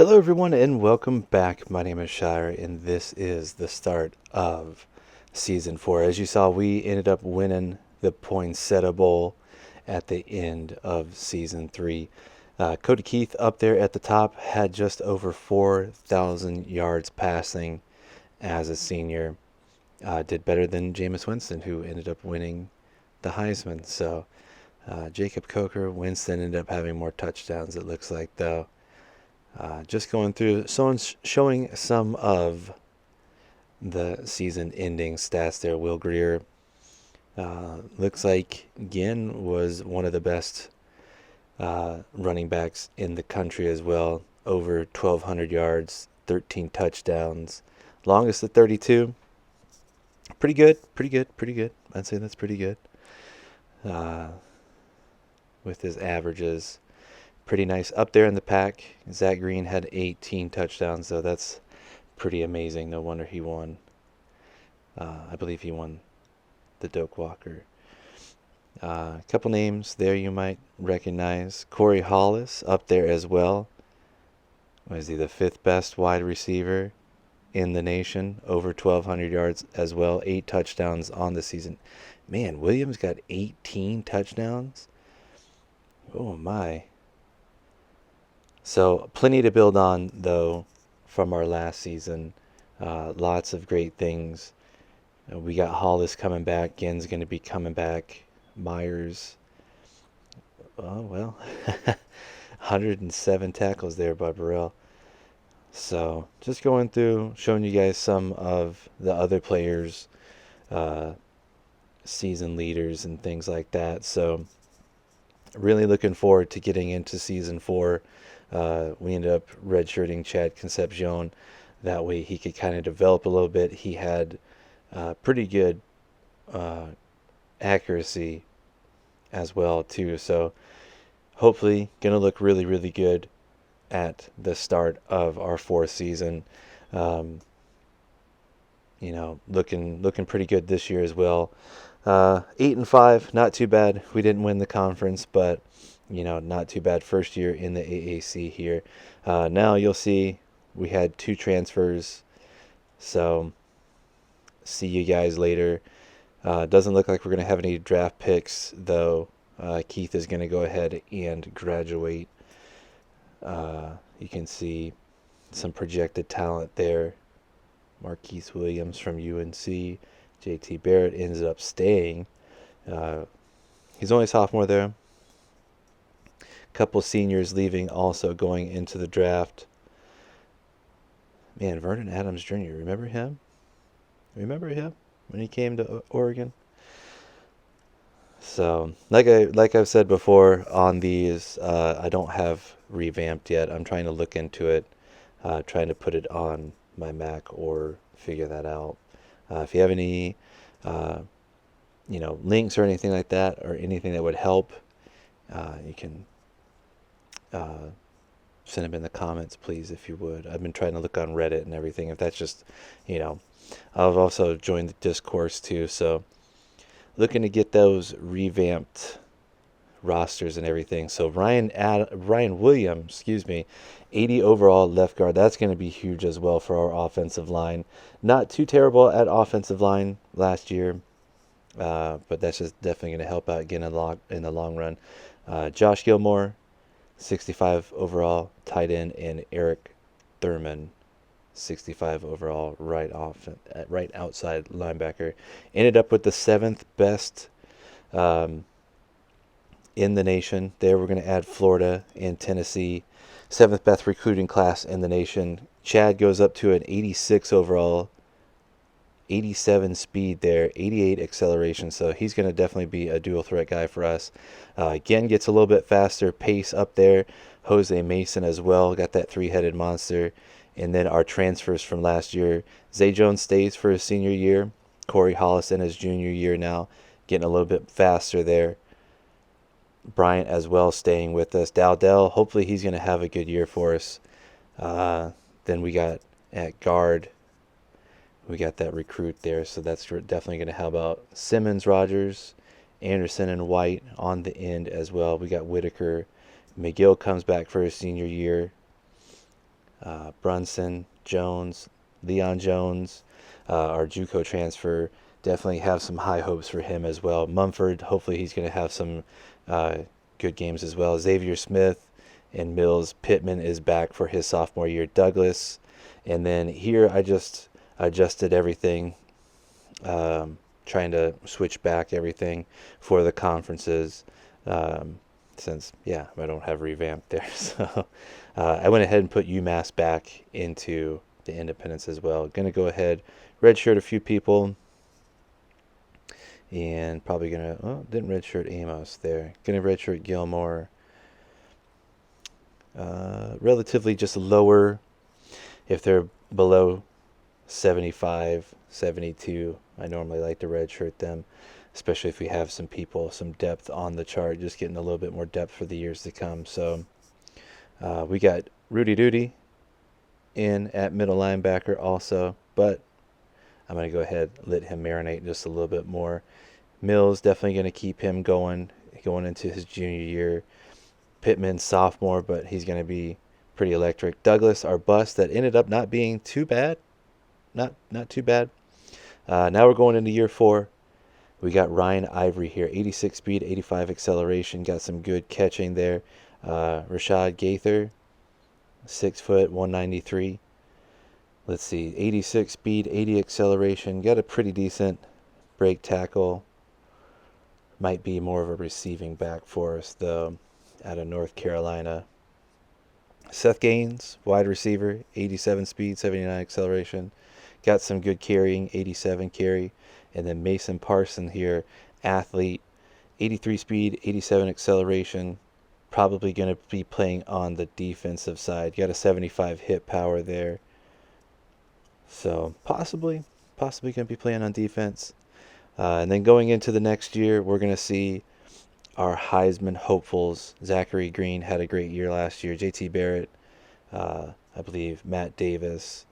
Hello, everyone, and welcome back. My name is Shire, and this is the start of Season 4. As you saw, we ended up winning the Poinsettia Bowl at the end of Season 3. Cody Keith up there at the top had just over 4,000 yards passing as a senior. Did better than Jameis Winston, who ended up winning the Heisman. So Jacob Coker, Winston ended up having more touchdowns, it looks like, though. Just going through, someone's showing some of the season-ending stats there. Will Greer looks like Ginn was one of the best running backs in the country as well. Over 1,200 yards, 13 touchdowns, longest at 32. Pretty good, pretty good, pretty good. I'd say that's pretty good. Uh, with his averages. Pretty nice up there in the pack. Zach Green had 18 touchdowns, so that's pretty amazing. No wonder he won. I believe he won the Doak Walker. A couple names there you might recognize. Corey Hollis up there as well. Was he the fifth best wide receiver in the nation? Over 1,200 yards as well. 8 touchdowns on the season. Man, Williams got 18 touchdowns. Oh my. So plenty to build on, though, from our last season. Lots of great things. We got Hollis coming back. Ginn's going to be coming back. Myers. Oh, well. 107 tackles there by Burrell. So just going through, showing you guys some of the other players, season leaders and things like that. So really looking forward to getting into Season 4. We ended up redshirting Chad Concepcion. That way he could kind of develop a little bit. He had pretty good accuracy as well, too. So hopefully going to look really, really good at the start of our 4th season. Looking pretty good this year as well. 8-5, not too bad. We didn't win the conference, but not too bad. First year in the AAC here. Now you'll see we had 2 transfers. So see you guys later. Doesn't look like we're going to have any draft picks, though. Keith is going to go ahead and graduate. You can see some projected talent there. Marquise Williams from UNC. JT Barrett ends up staying. He's only a sophomore there. Couple seniors leaving, also going into the draft. Man, Vernon Adams Jr., remember him? Remember him when he came to Oregon? So, like I've said before on these, I don't have revamped yet. I'm trying to look into it, trying to put it on my Mac or figure that out. If you have any, links or anything like that, or anything that would help, you can send them in the comments, please, if you would. I've been trying to look on Reddit and everything. If that's just, I've also joined the discourse too. So looking to get those revamped rosters and everything. So Ryan Williams, 80 overall left guard. That's going to be huge as well for our offensive line. Not too terrible at offensive line last year, but that's just definitely going to help out again in the long run. Josh Gilmore, 65 overall tight end, and Eric Thurman, 65 overall right outside linebacker. Ended up with the 7th best in the nation. There we're going to add Florida and Tennessee. 7th best recruiting class in the nation. Chad goes up to an 86 overall, 87 speed there, 88 acceleration. So he's going to definitely be a dual threat guy for us. Again, gets a little bit faster pace up there. Jose Mason as well, got that 3-headed monster. And then our transfers from last year. Zay Jones stays for his senior year. Corey Hollis in his junior year now, getting a little bit faster there. Bryant as well staying with us. Dowdell, hopefully he's going to have a good year for us. Then we got at guard, we got that recruit there, so that's definitely going to help out. Simmons, Rogers, Anderson, and White on the end as well. We got Whitaker. McGill comes back for his senior year. Brunson, Jones, Leon Jones, our JUCO transfer. Definitely have some high hopes for him as well. Mumford, hopefully he's going to have some good games as well. Xavier Smith and Mills. Pittman is back for his sophomore year. Douglas. And then here I just adjusted everything, trying to switch back everything for the conferences. Since, yeah, I don't have revamped there. So I went ahead and put UMass back into the independents as well. Going to go ahead, redshirt a few people, and probably going to, oh, didn't redshirt Amos there. Going to redshirt Gilmore. Relatively just lower if they're below 75, 72. I normally like to redshirt them, especially if we have some people, some depth on the chart, just getting a little bit more depth for the years to come. So we got Rudy Duty in at middle linebacker also, but I'm going to go ahead and let him marinate just a little bit more. Mills, definitely going to keep him going into his junior year. Pittman, sophomore, but he's going to be pretty electric. Douglas, our bust, that ended up not being too bad. Not too bad. Now we're going into year 4. We got Ryan Ivory here, 86 speed, 85 acceleration. Got some good catching there. Rashad Gaither, 6 foot, 193. Let's see, 86 speed, 80 acceleration. Got a pretty decent break tackle. Might be more of a receiving back for us, though, out of North Carolina. Seth Gaines, wide receiver, 87 speed, 79 acceleration. Got some good carrying, 87 carry. And then Mason Parson here, athlete, 83 speed, 87 acceleration. Probably going to be playing on the defensive side. Got a 75 hit power there. So possibly going to be playing on defense. And then going into the next year, we're going to see our Heisman hopefuls. Zachary Green had a great year last year. JT Barrett, I believe Matt Davis,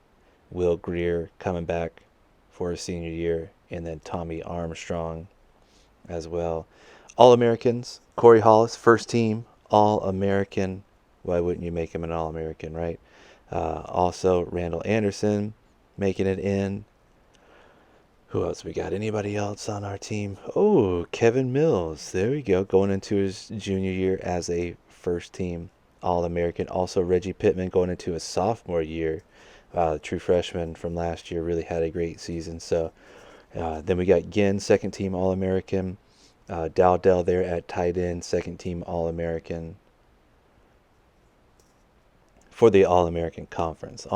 Will Greer coming back for his senior year, and then Tommy Armstrong as well. All-Americans, Corey Hollis, first team All-American. Why wouldn't you make him an All-American, right? Also, Randall Anderson making it in. Who else we got? Anybody else on our team? Oh, Kevin Mills. There we go. Going into his junior year as a first team All-American. Also, Reggie Pittman going into his sophomore year. The true freshman from last year really had a great season. So then we got Ginn, second team All-American. Dowdell there at tight end, second team All-American. For the All-American Conference.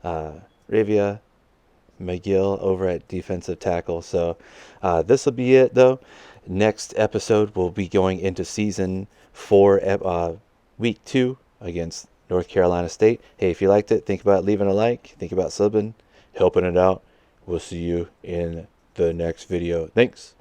Ravia McGill over at defensive tackle. So this will be it, though. Next episode, we'll be going into season 4, week 2 against North Carolina State. Hey, if you liked it, think about leaving a like. Think about subbing, helping it out. We'll see you in the next video. Thanks.